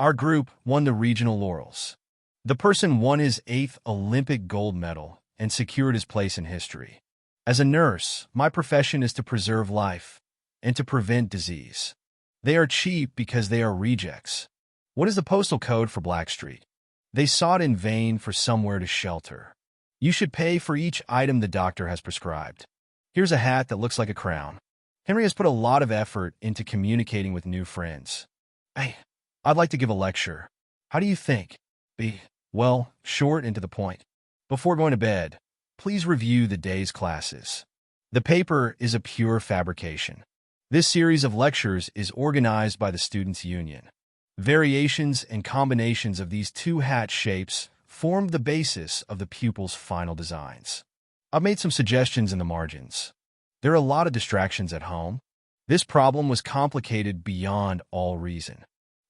Our group won the regional laurels. The person won his 8th Olympic gold medal and secured his place in history. As a nurse, my profession is to preserve life and to prevent disease. They are cheap because they are rejects. What is the postal code for Blackstreet? They sought in vain for somewhere to shelter. You should pay for each item the doctor has prescribed. Here's a hat that looks like a crown. Henry has put a lot of effort into communicating with new friends. I'd like to give a lecture. How do you think? Well, short and to the point. Before going to bed, please review the day's classes. The paper is a pure fabrication. This series of lectures is organized by the Students' Union. Variations and combinations of these two hat shapes formed the basis of the pupils' final designs. I've made some suggestions in the margins. There are a lot of distractions at home. This problem was complicated beyond all reason.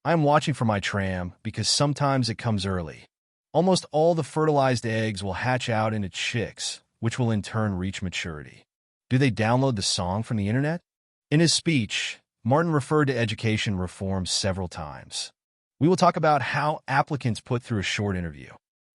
I am watching for my tram because sometimes it comes early. Almost all the fertilized eggs will hatch out into chicks, which will in turn reach maturity. Do they download the song from the internet? In his speech, Martin referred to education reform several times. We will talk about how applicants put through a short interview.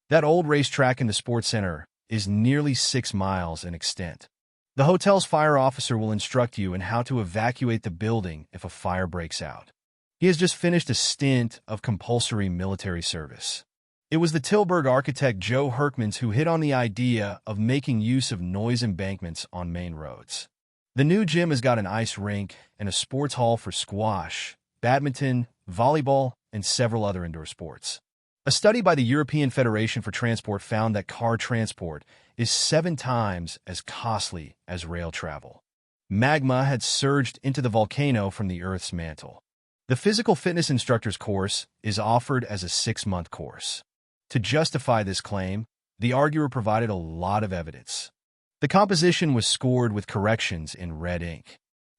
That old racetrack in the sports center is nearly 6 miles in extent. The hotel's fire officer will instruct you in how to evacuate the building if a fire breaks out. He has just finished a stint of compulsory military service. It was the Tilburg architect Joe Herkmans who hit on the idea of making use of noise embankments on main roads. The new gym has got an ice rink and a sports hall for squash, badminton, volleyball, and several other indoor sports. A study by the European Federation for Transport found that car transport is 7 times as costly as rail travel. Magma had surged into the volcano from the Earth's mantle. The physical fitness instructor's course is offered as a 6-month course. To justify this claim, the arguer provided a lot of evidence. The composition was scored with corrections in red ink.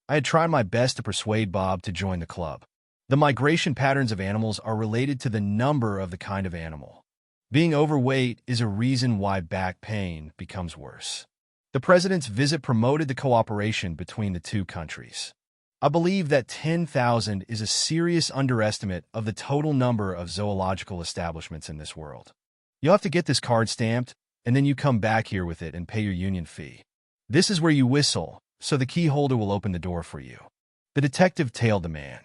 I had tried my best to persuade Bob to join the club. The migration patterns of animals are related to the number of the kind of animal. Being overweight is a reason why back pain becomes worse. The president's visit promoted the cooperation between the two countries. I believe that 10,000 is a serious underestimate of the total number of zoological establishments in this world. You'll have to get this card stamped, and then you come back here with it and pay your union fee. This is where you whistle, so the key holder will open the door for you. The detective tailed the man.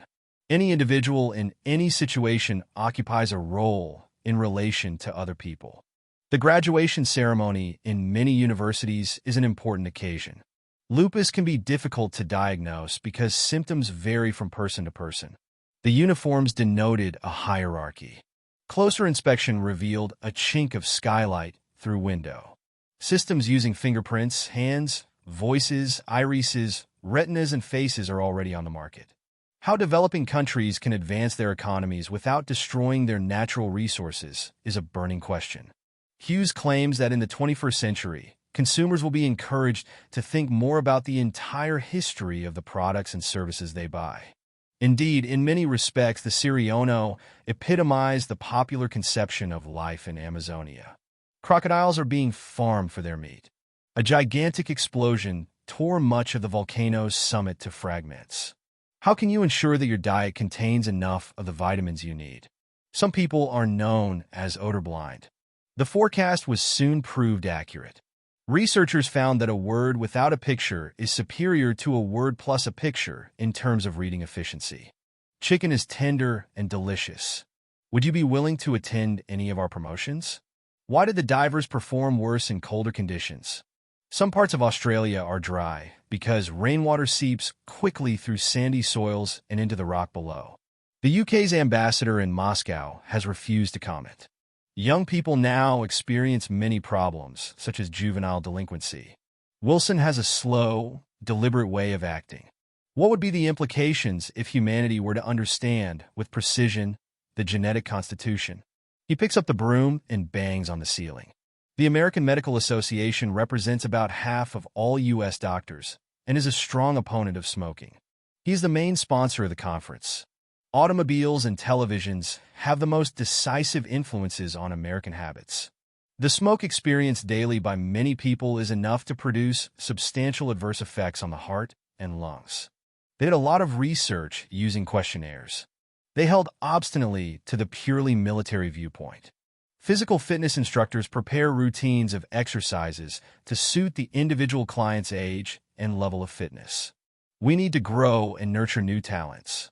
Any individual in any situation occupies a role in relation to other people. The graduation ceremony in many universities is an important occasion. Lupus can be difficult to diagnose because symptoms vary from person to person. The uniforms denoted a hierarchy. Closer inspection revealed a chink of skylight through window. Systems using fingerprints, hands, voices, irises, retinas, and faces are already on the market. How developing countries can advance their economies without destroying their natural resources is a burning question. Hughes claims that in the 21st century, consumers will be encouraged to think more about the entire history of the products and services they buy. Indeed, in many respects, the Siriono epitomized the popular conception of life in Amazonia. Crocodiles are being farmed for their meat. A gigantic explosion tore much of the volcano's summit to fragments. How can you ensure that your diet contains enough of the vitamins you need? Some people are known as odor blind. The forecast was soon proved accurate. Researchers found that a word without a picture is superior to a word plus a picture in terms of reading efficiency. Chicken is tender and delicious. Would you be willing to attend any of our promotions? Why did the divers perform worse in colder conditions? Some parts of Australia are dry because rainwater seeps quickly through sandy soils and into the rock below. The UK's ambassador in Moscow has refused to comment. Young people now experience many problems, such as juvenile delinquency. Wilson has a slow, deliberate way of acting. What would be the implications if humanity were to understand, with precision, the genetic constitution? He picks up the broom and bangs on the ceiling. The American Medical Association represents about half of all U.S. doctors and is a strong opponent of smoking. He is the main sponsor of the conference. Automobiles and televisions have the most decisive influences on American habits. The smoke experienced daily by many people is enough to produce substantial adverse effects on the heart and lungs. They did a lot of research using questionnaires. They held obstinately to the purely military viewpoint. Physical fitness instructors prepare routines of exercises to suit the individual client's age and level of fitness. We need to grow and nurture new talents.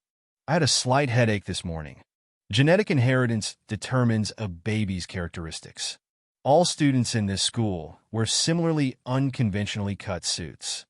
I had a slight headache this morning. Genetic inheritance determines a baby's characteristics. All students in this school wear similarly unconventionally cut suits.